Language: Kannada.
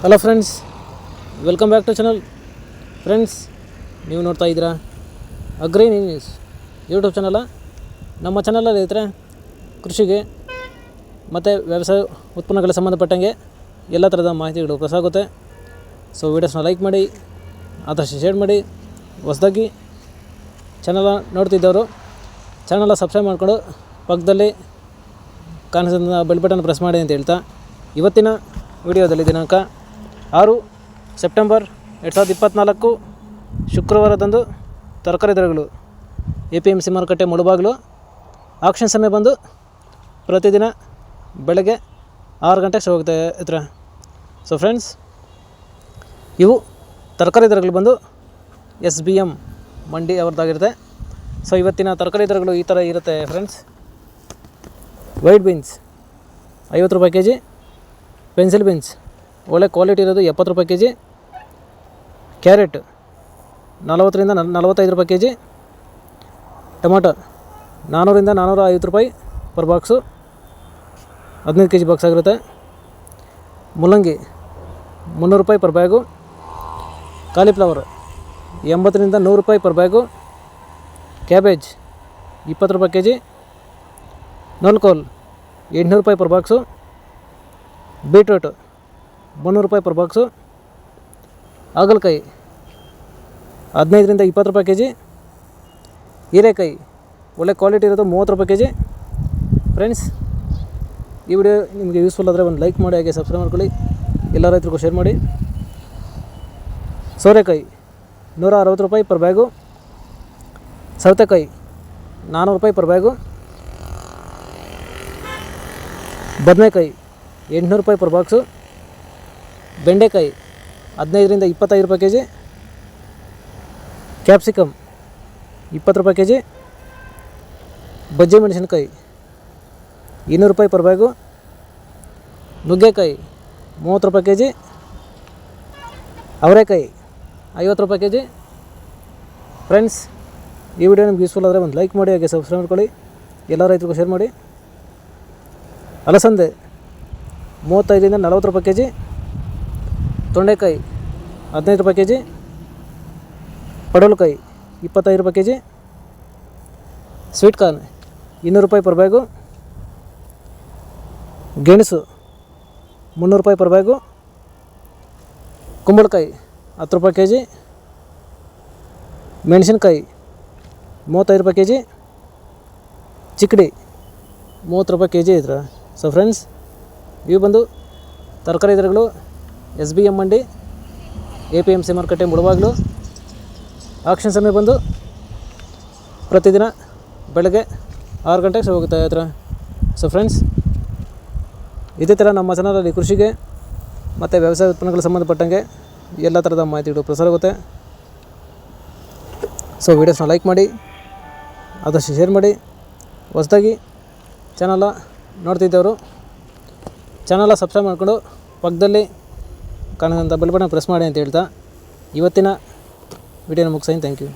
Hello friends, welcome back to channel. Friends, ನೀವು ನೋಡ್ತಾ ಇದ್ದೀರಾ ಅಗ್ರಿ ನ್ಯೂಸ್ ಯೂಟ್ಯೂಬ್ ಚಾನಲ. ನಮ್ಮ ಚಾನಲಲ್ಲಿ ಇದ್ದರೆ ಕೃಷಿಗೆ ಮತ್ತು ವ್ಯವಸಾಯ ಉತ್ಪನ್ನಗಳಿಗೆ ಸಂಬಂಧಪಟ್ಟಂಗೆ ಎಲ್ಲ ಥರದ ಮಾಹಿತಿಗಳು ಪ್ರಸಾರ ಆಗುತ್ತೆ. ಸೊ ವೀಡಿಯೋಸ್ನ ಲೈಕ್ ಮಾಡಿ, ಆದಷ್ಟು ಶೇರ್ ಮಾಡಿ. ಹೊಸದಾಗಿ ಚಾನಲ ನೋಡ್ತಿದ್ದವರು ಚಾನಲ ಸಬ್ಸ್ಕ್ರೈಬ್ ಮಾಡಿಕೊಂಡು ಪಕ್ಕದಲ್ಲಿ ಕಾಣಿಸೋದನ್ನ ಬೆಲ್ ಬಟನ್ ಪ್ರೆಸ್ ಮಾಡಿ ಅಂತ ಹೇಳ್ತಾ, ಇವತ್ತಿನ ವಿಡಿಯೋದಲ್ಲಿ ದಿನಾಂಕ 6 ಸೆಪ್ಟೆಂಬರ್ 2024 ಶುಕ್ರವಾರದಂದು ತರಕಾರಿ ದರಗಳು APMC ಮಾರುಕಟ್ಟೆ ಮುಳುಬಾಗಿಲು. ಆಕ್ಷನ್ ಸಮಯ ಬಂದು ಪ್ರತಿದಿನ ಬೆಳಗ್ಗೆ 6 ಗಂಟೆಗೆ ಶುರು ಆಗುತ್ತೆ ಇತರ. ಸೊ ಫ್ರೆಂಡ್ಸ್, ಇವು ತರಕಾರಿ ದರಗಳು ಬಂದು SBM ಮಂಡಿ ಅವ್ರದ್ದಾಗಿರುತ್ತೆ. ಸೊ ಇವತ್ತಿನ ತರಕಾರಿ ದರಗಳು ಈ ಥರ ಇರುತ್ತೆ ಫ್ರೆಂಡ್ಸ್. ವೈಟ್ ಬೀನ್ಸ್ 50 ರೂಪಾಯಿ kg, ಪೆನ್ಸಿಲ್ ಬೀನ್ಸ್ ಒಳ್ಳೆ ಕ್ವಾಲಿಟಿ ಇರೋದು 70 ರೂಪಾಯಿ kg, ಕ್ಯಾರೆಟ್ 40 ರಿಂದ 45 ರೂಪಾಯಿ kg, ಟೊಮಾಟೊ 400 ರಿಂದ 450 ರೂಪಾಯಿ ಪರ್ ಬಾಕ್ಸು, 15 kg ಬಾಕ್ಸ್ ಆಗಿರುತ್ತೆ. ಮುಲ್ಲಂಗಿ 300 ರೂಪಾಯಿ ಪರ್ ಬ್ಯಾಗು, ಕಾಲಿಫ್ಲವರ್ 80 ರಿಂದ 100 ರೂಪಾಯಿ ಪರ್ ಬ್ಯಾಗು, ಕ್ಯಾಬೇಜ್ 20 ರೂಪಾಯಿ kg, ನೋಲ್ಕೋಲ್ 800 ರೂಪಾಯಿ ಪರ್ ಬಾಕ್ಸು, ಬೀಟ್ರೂಟ್ 300 ರೂಪಾಯಿ ಪರ್ ಬಾಕ್ಸು, ಹಾಗಲಕಾಯಿ 15 ರಿಂದ 20 ರೂಪಾಯಿ kg, ಹೀರೆಕಾಯಿ ಒಳ್ಳೆ ಕ್ವಾಲಿಟಿ ಇರೋದು 30 ರೂಪಾಯಿ kg. ಫ್ರೆಂಡ್ಸ್, ಈ ವಿಡಿಯೋ ನಿಮಗೆ ಯೂಸ್ಫುಲ್ ಆದರೆ ಒಂದು ಲೈಕ್ ಮಾಡಿ, ಹಾಗೆ ಸಬ್ಸ್ಕ್ರೈಬ್ ಮಾಡ್ಕೊಳ್ಳಿ, ಎಲ್ಲ ರೈತರಿಗೂ ಶೇರ್ ಮಾಡಿ. ಸೋರೆಕಾಯಿ 160 ರೂಪಾಯಿ ಪರ್ ಬ್ಯಾಗು, ಸೌತೆಕಾಯಿ 400 ರೂಪಾಯಿ ಪರ್ ಬ್ಯಾಗು, ಬದನೆಕಾಯಿ 800 ರೂಪಾಯಿ ಪರ್ ಬಾಕ್ಸು, ಬೆಂಡೆಕಾಯಿ 15 ರಿಂದ 25 ರೂಪಾಯಿ kg, ಕ್ಯಾಪ್ಸಿಕಮ್ 20 ರೂಪಾಯಿ kg, ಬಜ್ಜಿ ಮೆಣಸಿನ್ಕಾಯಿ 200 ರೂಪಾಯಿ ಪರ್ ಬ್ಯಾಗು, ನುಗ್ಗೆಕಾಯಿ 30 ರೂಪಾಯಿ kg, ಅವರೆಕಾಯಿ 50 ರೂಪಾಯಿ kg. ಫ್ರೆಂಡ್ಸ್, ಈ ವಿಡಿಯೋ ನಿಮ್ಗೆ ಯೂಸ್ಫುಲ್ ಆದರೆ ಒಂದು ಲೈಕ್ ಮಾಡಿ, ಹಾಗೆ ಸಬ್ಸ್ಕ್ರೈಬ್ ಮಾಡ್ಕೊಳ್ಳಿ, ಎಲ್ಲ ರೈತರಿಗೂ ಶೇರ್ ಮಾಡಿ. ಅಲಸಂದೆ 35 ರಿಂದ 40 ರೂಪಾಯಿ kg, ತೊಂಡೆಕಾಯಿ 15 ರೂಪಾಯಿ kg, ಪಡವಲಕಾಯಿ 25 ರೂಪಾಯಿ kg, ಸ್ವೀಟ್ ಕಾರ್ನ್ 200 ರೂಪಾಯಿ ಪರ್ ಬ್ಯಾಗು, ಗೆಣಸು 300 ರೂಪಾಯಿ ಪರ್ ಬ್ಯಾಗು, ಕುಂಬಳಕಾಯಿ 10 ರೂಪಾಯಿ kg, ಮೆಣಸಿನ್ಕಾಯಿ 35 ರೂಪಾಯಿ kg, ಚಿಕ್ಕಡಿ 30 ರೂಪಾಯಿ kg ಇದ್ರ. ಸೊ ಫ್ರೆಂಡ್ಸ್, ಇವು ಬಂದು ತರಕಾರಿ ದರಗಳು SBM ಮಂಡಿ APMC ಮಾರುಕಟ್ಟೆ ಮುಳುಬಾಗಿಲು. ಆಕ್ಷನ್ ಸಮಯ ಬಂದು ಪ್ರತಿದಿನ ಬೆಳಗ್ಗೆ 6 ಗಂಟೆಗೆ ಶುರು ಹೋಗುತ್ತೆ ಹತ್ರ. ಸೊ ಫ್ರೆಂಡ್ಸ್, ಇದೇ ಥರ ನಮ್ಮ ಚಾನಲಲ್ಲಿ ಕೃಷಿಗೆ ಮತ್ತು ವ್ಯವಸಾಯ ಉತ್ಪನ್ನಗಳಿಗೆ ಸಂಬಂಧಪಟ್ಟಂಗೆ ಎಲ್ಲ ಥರದ ಮಾಹಿತಿಗಳು ಪ್ರಸಾರ ಆಗುತ್ತೆ. ಸೊ ವೀಡಿಯೋಸ್ನ ಲೈಕ್ ಮಾಡಿ, ಆದಷ್ಟು ಶೇರ್ ಮಾಡಿ. ಹೊಸದಾಗಿ ಚಾನಲ ನೋಡ್ತಿದ್ದವರು ಚಾನಲ ಸಬ್ಸ್ಕ್ರೈಬ್ ಮಾಡಿಕೊಂಡು ಪಕ್ಕದಲ್ಲಿ ಕಾಣೋಂಥ ಬೆಲ್ ಬಟನ್ ಪ್ರೆಸ್ ಮಾಡಿ ಅಂತ ಹೇಳ್ತಾ, ಇವತ್ತಿನ ವಿಡಿಯೋನ ಮುಗಿಸ್ತೀನಿ. Thank you.